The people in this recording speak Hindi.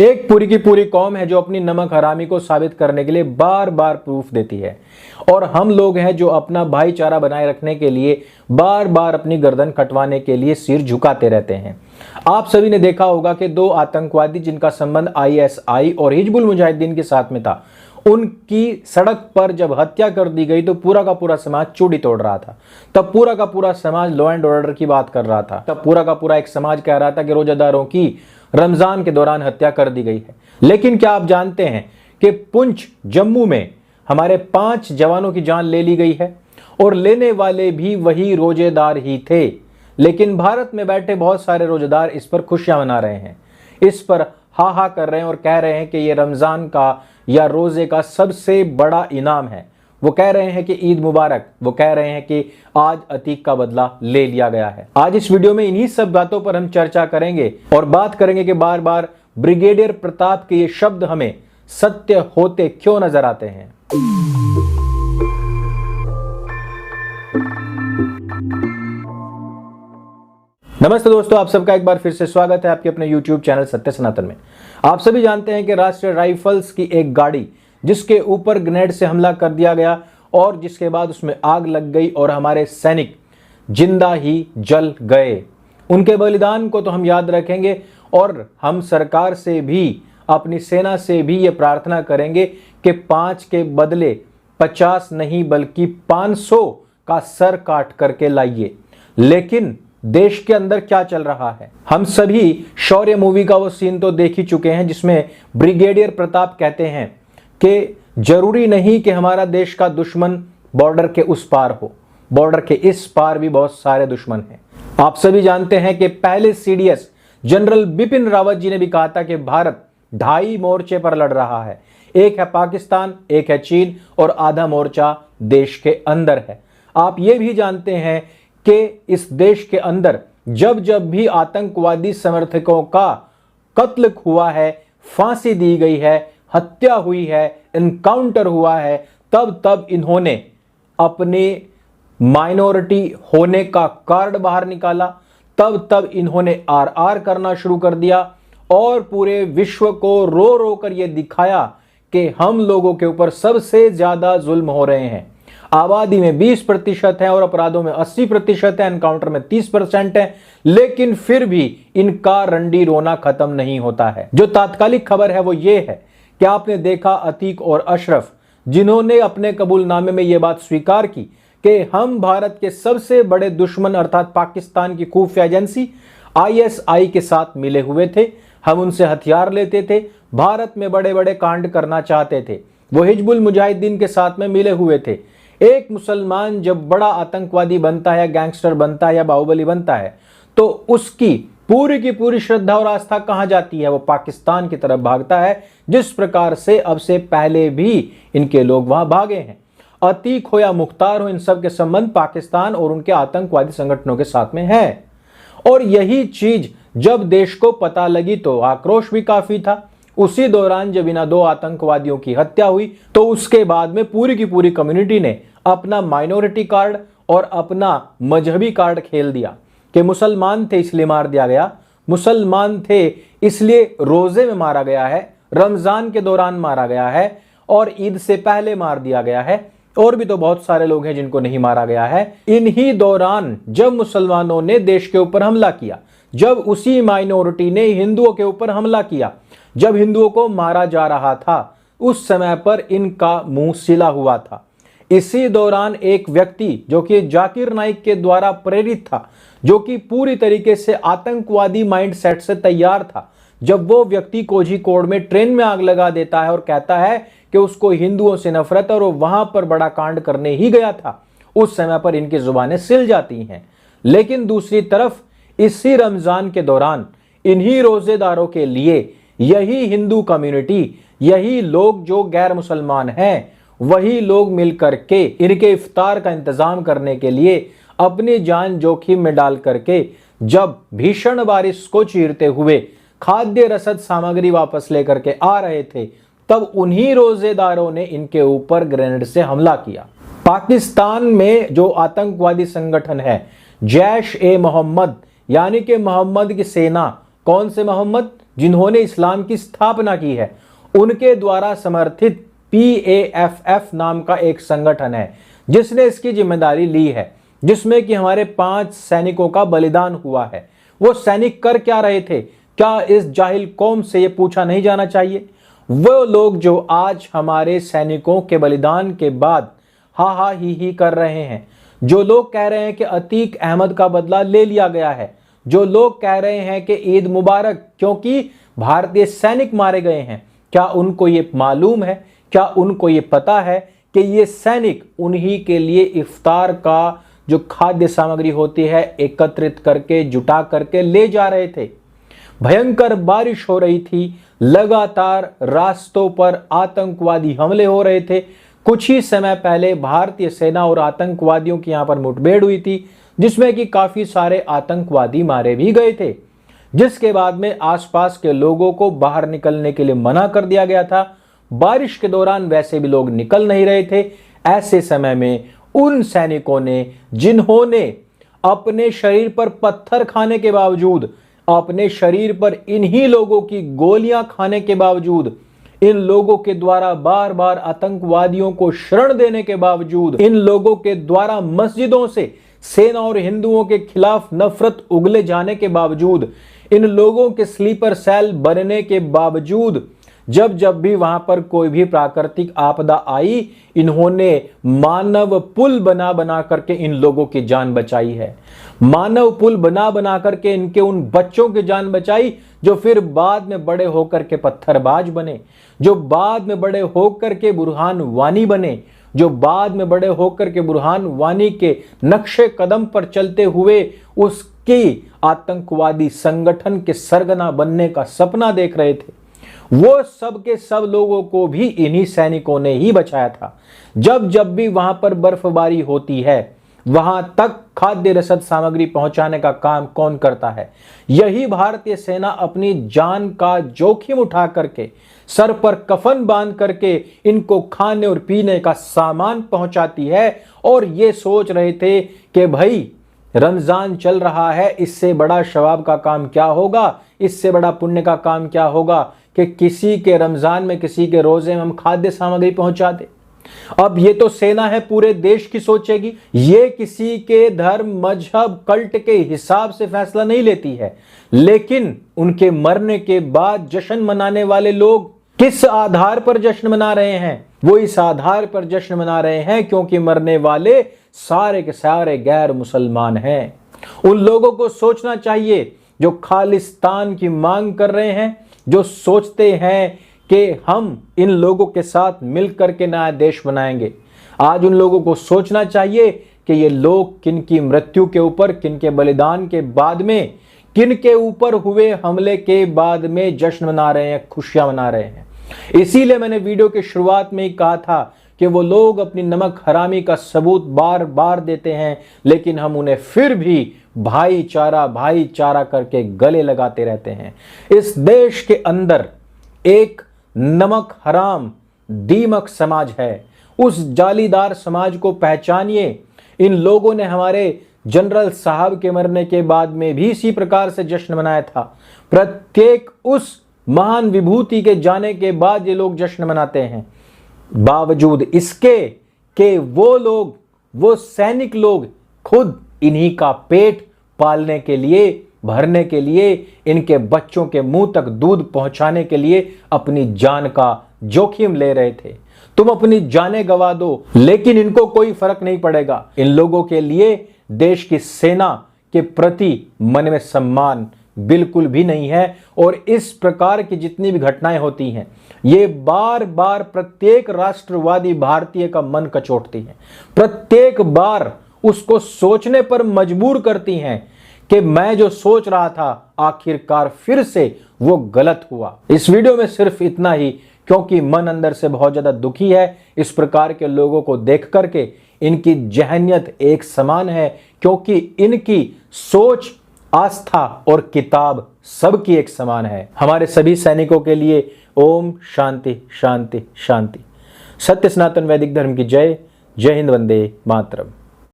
एक पूरी की पूरी कौम है जो अपनी नमक हरामी को साबित करने के लिए बार बार प्रूफ देती है, और हम लोग हैं जो अपना भाईचारा बनाए रखने के लिए बार बार अपनी गर्दन कटवाने के लिए सिर झुकाते रहते हैं। आप सभी ने देखा होगा कि दो आतंकवादी जिनका संबंध आईएसआई और हिजबुल मुजाहिदीन के साथ में था, उनकी सड़क पर जब हत्या कर दी गई तो पूरा का पूरा समाज चूड़ी तोड़ रहा था। तब पूरा का पूरा समाज लॉ एंड ऑर्डर की बात कर रहा था। तब पूरा का पूरा एक समाज कह रहा था कि रोजादारों की रमजान के दौरान हत्या कर दी गई है। लेकिन क्या आप जानते हैं कि पुंछ जम्मू में हमारे 5 जवानों की जान ले ली गई है, और लेने वाले भी वही रोजेदार ही थे। लेकिन भारत में बैठे बहुत सारे रोजेदार इस पर खुशियां मना रहे हैं, इस पर हा हा कर रहे हैं और कह रहे हैं कि ये रमजान का या रोजे का सबसे बड़ा इनाम है। वो कह रहे हैं कि ईद मुबारक, वो कह रहे हैं कि आज अतीक का बदला ले लिया गया है। आज इस वीडियो में इन्हीं सब बातों पर हम चर्चा करेंगे और बात करेंगे कि बार बार ब्रिगेडियर प्रताप के ये शब्द हमें सत्य होते क्यों नजर आते हैं। नमस्ते दोस्तों, आप सबका एक बार फिर से स्वागत है आपके अपने YouTube चैनल सत्य सनातन में। आप सभी जानते हैं कि राष्ट्रीय राइफल्स की एक गाड़ी जिसके ऊपर ग्रेनेड से हमला कर दिया गया और जिसके बाद उसमें आग लग गई और हमारे सैनिक जिंदा ही जल गए। उनके बलिदान को तो हम याद रखेंगे और हम सरकार से भी, अपनी सेना से भी ये प्रार्थना करेंगे कि 5 के बदले 50 नहीं बल्कि 500 का सर काट करके लाइए। लेकिन देश के अंदर क्या चल रहा है, हम सभी शौर्य मूवी का वो सीन तो देख ही चुके हैं जिसमें ब्रिगेडियर प्रताप कहते हैं कि जरूरी नहीं कि हमारा देश का दुश्मन बॉर्डर के उस पार हो, बॉर्डर के इस पार भी बहुत सारे दुश्मन हैं। आप सभी जानते हैं कि पहले सीडीएस जनरल बिपिन रावत जी ने भी कहा था कि भारत 2.5 मोर्चे पर लड़ रहा है। एक है पाकिस्तान, एक है चीन और आधा मोर्चा देश के अंदर है। आप ये भी जानते हैं कि इस देश के अंदर जब जब भी आतंकवादी समर्थकों का कत्ल हुआ है, फांसी दी गई है, हत्या हुई है, एनकाउंटर हुआ है, तब तब इन्होंने अपने माइनॉरिटी होने का कार्ड बाहर निकाला, तब तब इन्होंने आरआर करना शुरू कर दिया और पूरे विश्व को रो रो कर यह दिखाया कि हम लोगों के ऊपर सबसे ज्यादा जुल्म हो रहे हैं। आबादी में 20% है और अपराधों में 80% है, एनकाउंटर में 30% है, लेकिन फिर भी इनका रंडी रोना खत्म नहीं होता है। जो तात्कालिक खबर है वो ये है कि आपने देखा अतीक और अशरफ, जिन्होंने अपने कबूलनामे में यह बात स्वीकार की कि हम भारत के सबसे बड़े दुश्मन अर्थात पाकिस्तान की खुफिया एजेंसी आईएसआई के साथ मिले हुए थे। हम उनसे हथियार लेते थे, भारत में बड़े बड़े कांड करना चाहते थे। वो हिजबुल मुजाहिदीन के साथ में मिले हुए थे। एक मुसलमान जब बड़ा आतंकवादी बनता है, गैंगस्टर बनता है या बाहुबली बनता है, तो उसकी पूरी की पूरी श्रद्धा और आस्था कहां जाती है? वो पाकिस्तान की तरफ भागता है, जिस प्रकार से अब से पहले भी इनके लोग वहां भागे हैं। अतीक हो या मुख्तार हो, इन सब के संबंध पाकिस्तान और उनके आतंकवादी संगठनों के साथ में है। और यही चीज जब देश को पता लगी तो आक्रोश भी काफी था। उसी दौरान जब इन 2 आतंकवादियों की हत्या हुई तो उसके बाद में पूरी की पूरी कम्युनिटी ने अपना माइनॉरिटी कार्ड और अपना मजहबी कार्ड खेल दिया कि मुसलमान थे इसलिए मार दिया गया, मुसलमान थे इसलिए रोजे में मारा गया है, रमजान के दौरान मारा गया है और ईद से पहले मार दिया गया है, और भी तो बहुत सारे लोग हैं जिनको नहीं मारा गया है। इन्हीं दौरान जब मुसलमानों ने देश के ऊपर हमला किया, जब उसी माइनॉरिटी ने हिंदुओं के ऊपर हमला किया, जब हिंदुओं को मारा जा रहा था, उस समय पर इनका मुंह सिला हुआ था। इसी दौरान एक व्यक्ति जो कि जाकिर नाइक के द्वारा प्रेरित था, जो कि पूरी तरीके से आतंकवादी माइंडसेट से तैयार था, जब वो व्यक्ति कोझिकोड में ट्रेन में आग लगा देता है और कहता है कि उसको हिंदुओं से नफरत और वो वहां पर बड़ा कांड करने ही गया था, उस समय पर इनकी जुबानें सिल जाती हैं। लेकिन दूसरी तरफ इसी रमजान के दौरान इन्हीं रोजेदारों के लिए यही हिंदू कम्युनिटी, यही लोग जो गैर मुसलमान हैं, वही लोग मिलकर के इनके इफ्तार का इंतजाम करने के लिए अपनी जान जोखिम में डाल करके जब भीषण बारिश को चीरते हुए खाद्य रसद सामग्री वापस लेकर के आ रहे थे, तब उन्हीं रोजेदारों ने इनके ऊपर ग्रेनेड से हमला किया। पाकिस्तान में जो आतंकवादी संगठन है जैश ए मोहम्मद, यानी कि मोहम्मद की सेना, कौन से मोहम्मद? जिन्होंने इस्लाम की स्थापना की है। उनके द्वारा समर्थित PAFF नाम का एक संगठन है जिसने इसकी जिम्मेदारी ली है, जिसमें कि हमारे 5 सैनिकों का बलिदान हुआ है। वो सैनिक कर क्या रहे थे? क्या इस जाहिल कौम से ये पूछा नहीं जाना चाहिए? वो लोग जो आज हमारे सैनिकों के बलिदान के बाद हा हा ही कर रहे हैं, जो लोग कह रहे हैं कि अतीक अहमद का बदला ले लिया गया है, जो लोग कह रहे हैं कि ईद मुबारक क्योंकि भारतीय सैनिक मारे गए हैं, क्या उनको ये मालूम है, क्या उनको ये पता है कि ये सैनिक उन्हीं के लिए इफ्तार का जो खाद्य सामग्री होती है एकत्रित करके जुटा करके ले जा रहे थे? भयंकर बारिश हो रही थी, लगातार रास्तों पर आतंकवादी हमले हो रहे थे। कुछ ही समय पहले भारतीय सेना और आतंकवादियों की यहां पर मुठभेड़ हुई थी, जिसमें कि काफी सारे आतंकवादी मारे भी गए थे, जिसके बाद में आसपास के लोगों को बाहर निकलने के लिए मना कर दिया गया था। बारिश के दौरान वैसे भी लोग निकल नहीं रहे थे। ऐसे समय में उन सैनिकों ने, जिन्होंने अपने शरीर पर पत्थर खाने के बावजूद, अपने शरीर पर इन्हीं लोगों की गोलियां खाने के बावजूद, इन लोगों के द्वारा बार बार आतंकवादियों को शरण देने के बावजूद, इन लोगों के द्वारा मस्जिदों से सेना और हिंदुओं के खिलाफ नफरत उगले जाने के बावजूद, इन लोगों के स्लीपर सेल बनने के बावजूद, जब जब भी वहां पर कोई भी प्राकृतिक आपदा आई, इन्होंने मानव पुल बना बना करके इन लोगों की जान बचाई है। मानव पुल बना बना करके इनके उन बच्चों की जान बचाई जो फिर बाद में बड़े होकर के पत्थरबाज बने, जो बाद में बड़े होकर के बुरहान वानी बने, जो बाद में बड़े होकर के बुरहान वानी के नक्शे कदम पर चलते हुए उसकी आतंकवादी संगठन के सरगना बनने का सपना देख रहे थे। वो सब के सब लोगों को भी इन्हीं सैनिकों ने ही बचाया था। जब जब भी वहां पर बर्फबारी होती है, वहां तक खाद्य रसद सामग्री पहुंचाने का काम कौन करता है? यही भारतीय सेना अपनी जान का जोखिम उठा करके, सर पर कफन बांध करके इनको खाने और पीने का सामान पहुंचाती है। और ये सोच रहे थे कि भाई रमजान चल रहा है, इससे बड़ा शवाब का काम क्या होगा, इससे बड़ा पुण्य का काम क्या होगा कि किसी के रमजान में, किसी के रोजे में हम खाद्य सामग्री पहुंचा दे। अब ये तो सेना है, पूरे देश की सोचेगी। ये किसी के धर्म, मजहब, कल्ट के हिसाब से फैसला नहीं लेती है। लेकिन उनके मरने के बाद जश्न मनाने वाले लोग किस आधार पर जश्न मना रहे हैं? वो इस आधार पर जश्न मना रहे हैं क्योंकि मरने वाले सारे के सारे गैर मुसलमान हैं। उन लोगों को सोचना चाहिए जो खालिस्तान की मांग कर रहे हैं, जो सोचते हैं कि हम इन लोगों के साथ मिलकर के नया देश बनाएंगे। आज उन लोगों को सोचना चाहिए कि ये लोग किन की मृत्यु के ऊपर, किन के बलिदान के बाद में, किन के ऊपर हुए हमले के बाद में जश्न मना रहे हैं, खुशियां मना रहे हैं। इसीलिए मैंने वीडियो की शुरुआत में ही कहा था कि वो लोग अपनी नमक हरामी का सबूत बार बार देते हैं, लेकिन हम उन्हें फिर भी भाईचारा भाईचारा करके गले लगाते रहते हैं। इस देश के अंदर एक नमक हराम दीमक समाज है। उस जालीदार समाज को पहचानिए। इन लोगों ने हमारे जनरल साहब के मरने के बाद में भी इसी प्रकार से जश्न मनाया था। प्रत्येक उस महान विभूति के जाने के बाद ये लोग जश्न मनाते हैं। बावजूद इसके कि वो लोग, वो सैनिक लोग खुद इन्हीं का पेट पालने के लिए, भरने के लिए, इनके बच्चों के मुंह तक दूध पहुंचाने के लिए अपनी जान का जोखिम ले रहे थे। तुम अपनी जानें गवा दो, लेकिन इनको कोई फर्क नहीं पड़ेगा। इन लोगों के लिए देश की सेना के प्रति मन में सम्मान बिल्कुल भी नहीं है। और इस प्रकार की जितनी भी घटनाएं होती हैं, ये बार बार प्रत्येक राष्ट्रवादी भारतीय का मन कचोटती हैं। प्रत्येक बार उसको सोचने पर मजबूर करती हैं कि मैं जो सोच रहा था आखिरकार फिर से वो गलत हुआ। इस वीडियो में सिर्फ इतना ही, क्योंकि मन अंदर से बहुत ज्यादा दुखी है इस प्रकार के लोगों को देख करके। इनकी जहनियत एक समान है, क्योंकि इनकी सोच, आस्था और किताब सबकी एक समान है। हमारे सभी सैनिकों के लिए ओम शांति शांति शांति। सत्य सनातन वैदिक धर्म की जय। जय हिंद, वंदे मातरम।